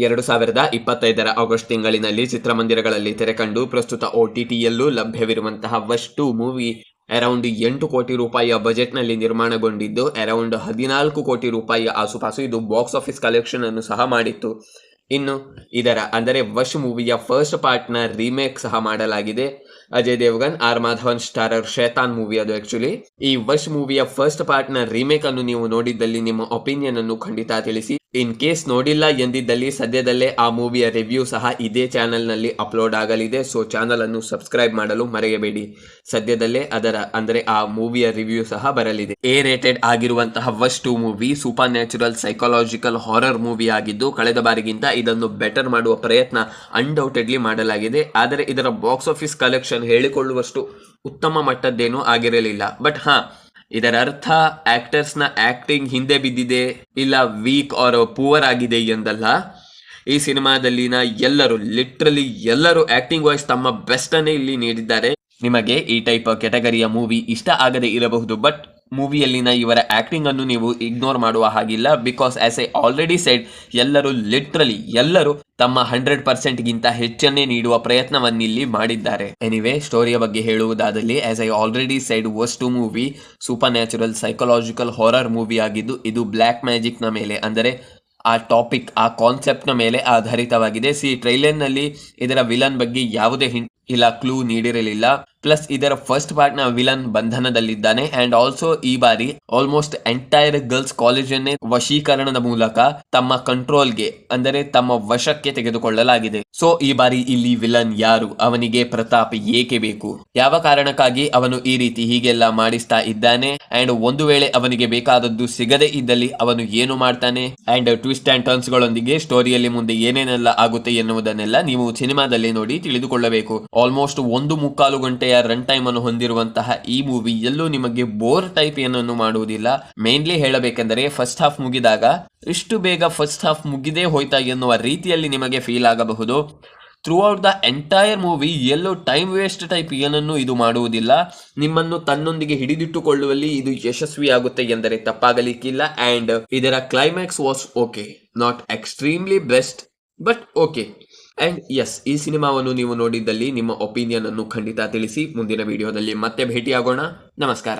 2025 August ತಿಂಗಳಿನಲ್ಲಿ ಚಿತ್ರಮಂದಿರಗಳಲ್ಲಿ ತೆರೆಕಂಡು ಪ್ರಸ್ತುತ OTTಯಲ್ಲೂ ಲಭ್ಯವಿರುವಂತಹ ವಶ್ 2 ಮೂವಿ ಅರೌಂಡ್ 8 ಕೋಟಿ ರೂಪಾಯಿಯ ಬಜೆಟ್ನಲ್ಲಿ ನಿರ್ಮಾಣಗೊಂಡಿದ್ದು ಅರೌಂಡ್ 14 ಕೋಟಿ ರೂಪಾಯಿಯ ಆಸುಪಾಸು ಇದು ಬಾಕ್ಸ್ ಆಫೀಸ್ ಕಲೆಕ್ಷನ್ ಅನ್ನು ಸಹ ಮಾಡಿತ್ತು. ಇನ್ನು ಇದರ ಅಂದರೆ ವಶ್ ಮೂವಿಯ ಫಸ್ಟ್ ಪಾರ್ಟ್ನ ರೀಮೇಕ್ ಸಹ ಮಾಡಲಾಗಿದೆ. Ajay Devgan, R Madhavan starrer Shaitaan movie ಅದು ಆಕ್ಚುಲಿ. ಈ ವಶ್ ಮೂವಿಯ ಫಸ್ಟ್ ಪಾರ್ಟ್ನ ರೀಮೇಕ್ ಅನ್ನು ನೀವು ನೋಡಿದ್ದಲ್ಲಿ ನಿಮ್ಮ ಒಪಿನಿಯನ್ ಅನ್ನು ಖಂಡಿತ ತಿಳಿಸಿ. ಇನ್ ಕೇಸ್ ನೋಡಿಲ್ಲ ಎಂದಿದ್ದಲ್ಲಿ ಸದ್ಯದಲ್ಲೇ ಆ ಮೂವಿಯ ರಿವ್ಯೂ ಸಹ ಇದೇ ಚಾನೆಲ್ ನಲ್ಲಿ ಅಪ್ಲೋಡ್ ಆಗಲಿದೆ. ಸೊ ಚಾನಲ್ ಅನ್ನು ಸಬ್ಸ್ಕ್ರೈಬ್ ಮಾಡಲು ಮರೆಯಬೇಡಿ. ಸದ್ಯದಲ್ಲೇ ಅದರ ಅಂದರೆ ಆ ಮೂವಿಯ ರಿವ್ಯೂ ಸಹ ಬರಲಿದೆ. ಎ ರೇಟೆಡ್ ಆಗಿರುವಂತಹ ವಶ್ 2 movie supernatural psychological horror movie ಆಗಿದ್ದು ಕಳೆದ ಬಾರಿಗಿಂತ ಇದನ್ನು ಬೆಟರ್ ಮಾಡುವ ಪ್ರಯತ್ನ ಅನ್ಡೌಟೆಡ್ಲಿ ಮಾಡಲಾಗಿದೆ. ಆದರೆ ಇದರ ಬಾಕ್ಸ್ ಆಫೀಸ್ ಕಲೆಕ್ಷನ್ ಹೇಳಿಕೊಳ್ಳುವಷ್ಟು ಉತ್ತಮ ಮಟ್ಟದ್ದೇನೂ ಆಗಿರಲಿಲ್ಲ. ಬಟ್ ಇದರ ಅರ್ಥ ಆಕ್ಟರ್ಸ್ನ ಆಕ್ಟಿಂಗ್ ಹಿಂದೆ ಬಿದ್ದಿದೆ ಇಲ್ಲ ವೀಕ್ ಆರ್ ಪೂವರ್ ಆಗಿದೆ ಎಂದಲ್ಲ. ಈ ಸಿನಿಮಾದಲ್ಲಿನ ಲಿಟ್ರಲಿ ಎಲ್ಲರೂ ಆಕ್ಟಿಂಗ್ ವಾಯ್ಸ್ ತಮ್ಮ ಬೆಸ್ಟ್ ಅನ್ನೇ ಇಲ್ಲಿ ನೀಡಿದ್ದಾರೆ. ನಿಮಗೆ ಈ ಟೈಪ್ ಕೆಟಗರಿಯ ಮೂವಿ ಇಷ್ಟ ಆಗದೆ ಇರಬಹುದು, ಬಟ್ ಮೂವಿಯಲ್ಲಿನ ಇವರ ಆಕ್ಟಿಂಗ್ ಅನ್ನು ನೀವು ಇಗ್ನೋರ್ ಮಾಡುವ ಹಾಗಿಲ್ಲ. Because as I already shed ಎಲ್ಲರೂ ತಮ್ಮ 100% ಗಿಂತ ಹೆಚ್ಚನ್ನೇ ನೀಡುವ ಪ್ರಯತ್ನವನ್ನಿಲ್ಲಿ ಮಾಡಿದ್ದಾರೆ. ಎನಿವೇ, ಸ್ಟೋರಿಯ ಬಗ್ಗೆ ಹೇಳುವುದಾದಲ್ಲಿ as I already said Vash 2 movie supernatural psychological horror movie ಆಗಿದ್ದು ಇದು ಬ್ಲ್ಯಾಕ್ ಮ್ಯಾಜಿಕ್ ನ ಮೇಲೆ ಅಂದರೆ ಆ ಟಾಪಿಕ್ ಆ ಕಾನ್ಸೆಪ್ಟ್ ನ ಮೇಲೆ ಆಧಾರಿತವಾಗಿದೆ. ಟ್ರೈಲರ್ ನಲ್ಲಿ ಇದರ ವಿಲನ್ ಬಗ್ಗೆ ಯಾವುದೇ ಹಿಂಟ್ ಇಲ್ಲ, ಕ್ಲೂ ನೀಡಿರಲಿಲ್ಲ. ಪ್ಲಸ್ ಇದರ ಫಸ್ಟ್ ಪಾರ್ಟ್ ನ ವಿಲನ್ ಬಂಧನದಲ್ಲಿದ್ದಾನೆ ಅಂಡ್ ಆಲ್ಸೋ ಈ ಬಾರಿ ಆಲ್ಮೋಸ್ಟ್ ಎಂಟೈರ್ ಗರ್ಲ್ಸ್ ಕಾಲೇಜನ್ನೇ ವಶೀಕರಣದ ಮೂಲಕ ತಮ್ಮ ಕಂಟ್ರೋಲ್ಗೆ ಅಂದರೆ ತಮ್ಮ ವಶಕ್ಕೆ ತೆಗೆದುಕೊಳ್ಳಲಾಗಿದೆ. ಸೊ ಈ ಬಾರಿ ಇಲ್ಲಿ ವಿಲನ್ ಯಾರು, ಅವನಿಗೆ ಪ್ರತಾಪ್ ಏಕೆ ಬೇಕು, ಯಾವ ಕಾರಣಕ್ಕಾಗಿ ಅವನು ಈ ರೀತಿ ಹೀಗೆಲ್ಲ ಮಾಡಿಸ್ತಾ ಇದ್ದಾನೆ ಅಂಡ್ ಒಂದು ವೇಳೆ ಅವನಿಗೆ ಬೇಕಾದದ್ದು ಸಿಗದೇ ಇದ್ದಲ್ಲಿ ಅವನು ಏನು ಮಾಡ್ತಾನೆ ಅಂಡ್ ಟ್ವಿಸ್ಟ್ ಅಂಡ್ ಟರ್ನ್ಸ್ ಗಳೊಂದಿಗೆ ಸ್ಟೋರಿಯಲ್ಲಿ ಮುಂದೆ ಏನೇನೆಲ್ಲ ಆಗುತ್ತೆ ಎನ್ನುವುದನ್ನೆಲ್ಲ ನೀವು ಸಿನಿಮಾದಲ್ಲಿ ನೋಡಿ ತಿಳಿದುಕೊಳ್ಳಬೇಕು. ಆಲ್ಮೋಸ್ಟ್ 1.25 ಗಂಟೆಯ ರನ್ ಟೈಮ್ ಅನ್ನು ಹೊಂದಿರುವಂತಹ ಈ ಮೂವಿ ಎಲ್ಲೂ ನಿಮಗೆ ಬೋರ್ ಟೈಪ್ ಏನನ್ನು ಮಾಡುವುದಿಲ್ಲ. ಮೇನ್ಲಿ ಹೇಳಬೇಕೆಂದರೆ ಫಸ್ಟ್ ಹಾಫ್ ಮುಗಿದಾಗ ಇಷ್ಟು ಬೇಗ ಫಸ್ಟ್ ಹಾಫ್ ಮುಗಿದೇ ಹೋಯ್ತಾ ಎನ್ನುವ ರೀತಿಯಲ್ಲಿ ನಿಮಗೆ ಫೀಲ್ ಆಗಬಹುದು. Throughout the entire movie ಎಲ್ಲೋ ಟೈಮ್ ವೇಸ್ಟ್ ಟೈಪ್ ಏನನ್ನು ಇದು ಮಾಡುವುದಿಲ್ಲ. ನಿಮ್ಮನ್ನು ತನ್ನೊಂದಿಗೆ ಹಿಡಿದಿಟ್ಟುಕೊಳ್ಳುವಲ್ಲಿ ಇದು ಯಶಸ್ವಿಯಾಗುತ್ತೆ ಎಂದರೆ ತಪ್ಪಾಗಲಿಕ್ಕಿಲ್ಲ. ಅಂಡ್ ಇದರ climax was okay, not extremely best but okay. And yes, ಈ ಸಿನಿಮಾವನ್ನು ನೀವು ನೋಡಿದ್ದಲ್ಲಿ ನಿಮ್ಮ ಒಪಿನಿಯನ್ ಅನ್ನು ಖಂಡಿತ ತಿಳಿಸಿ. ಮುಂದಿನ ವಿಡಿಯೋದಲ್ಲಿ ಮತ್ತೆ ಭೇಟಿಯಾಗೋಣ. ನಮಸ್ಕಾರ.